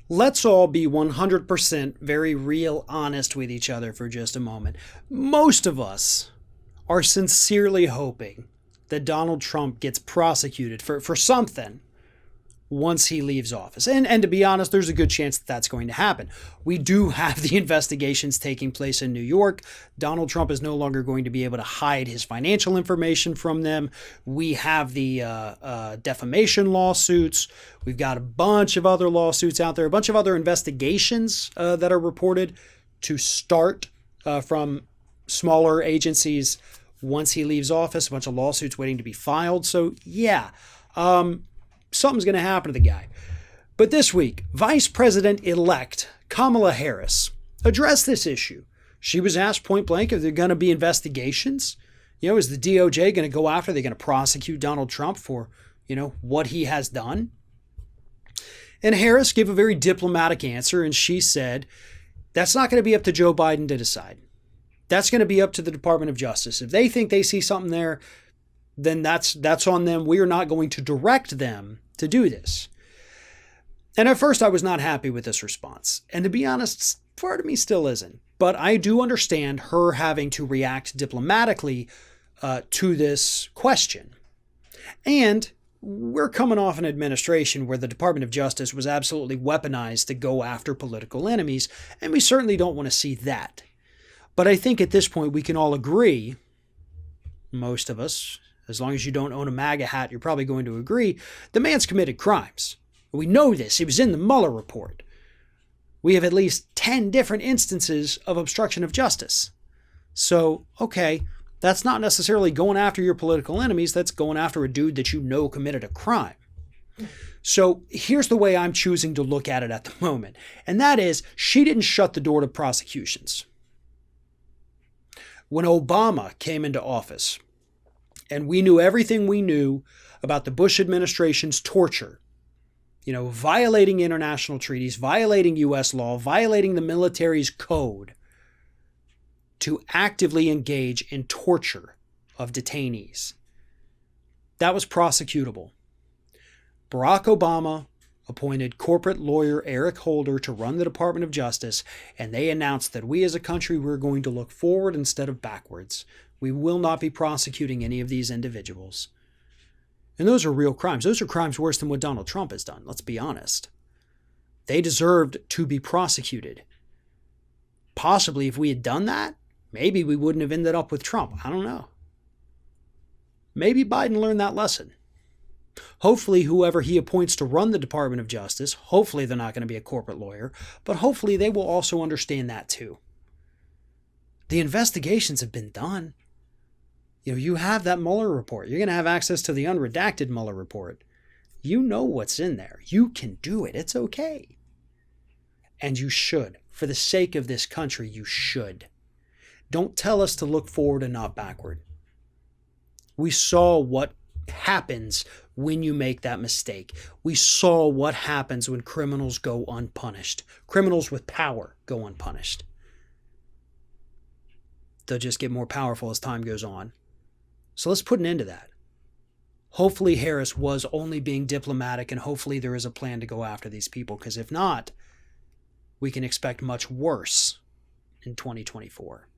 Let's all be 100% very real honest with each other for just a moment. Most of us are sincerely hoping that Donald Trump gets prosecuted for something once he leaves office. And to be honest, there's a good chance that that's going to happen. We do have the investigations taking place in New York. Donald Trump is no longer going to be able to hide his financial information from them. We have the defamation lawsuits. We've got a bunch of other lawsuits out there, a bunch of other investigations that are reported to start from smaller agencies once he leaves office, a bunch of lawsuits waiting to be filed. So yeah, something's going to happen to the guy. But this week, Vice President-elect Kamala Harris addressed this issue. She was asked point blank if there are going to be investigations. Is the DOJ going to go after? Are they going to prosecute Donald Trump for, what he has done? And Harris gave a very diplomatic answer, and she said, that's not going to be up to Joe Biden to decide. That's going to be up to the Department of Justice. If they think they see something there, then that's on them. We are not going to direct them to do this. And at first I was not happy with this response. And to be honest, part of me still isn't. But I do understand her having to react diplomatically to this question. And we're coming off an administration where the Department of Justice was absolutely weaponized to go after political enemies, and we certainly don't want to see that. But I think at this point we can all agree, most of us, as long as you don't own a MAGA hat, you're probably going to agree, the man's committed crimes. We know this. It was in the Mueller report. We have at least 10 different instances of obstruction of justice. So, okay, that's not necessarily going after your political enemies. That's going after a dude that you know committed a crime. So here's the way I'm choosing to look at it at the moment. And that is, she didn't shut the door to prosecutions. When Obama came into office, and we knew everything we knew about the Bush administration's torture, violating international treaties, violating U.S. law, violating the military's code to actively engage in torture of detainees. That was prosecutable. Barack Obama appointed corporate lawyer Eric Holder to run the Department of Justice, and they announced that we as a country were going to look forward instead of backwards. We will not be prosecuting any of these individuals. And those are real crimes. Those are crimes worse than what Donald Trump has done. Let's be honest. They deserved to be prosecuted. Possibly if we had done that, maybe we wouldn't have ended up with Trump. I don't know. Maybe Biden learned that lesson. Hopefully whoever he appoints to run the Department of Justice, hopefully they're not going to be a corporate lawyer, but hopefully they will also understand that too. The investigations have been done. You have that Mueller report. You're going to have access to the unredacted Mueller report. You know what's in there. You can do it. It's okay. And you should. For the sake of this country, you should. Don't tell us to look forward and not backward. We saw what happens when you make that mistake. We saw what happens when criminals go unpunished. Criminals with power go unpunished. They'll just get more powerful as time goes on. So let's put an end to that. Hopefully Harris was only being diplomatic, and hopefully there is a plan to go after these people, because if not, we can expect much worse in 2024.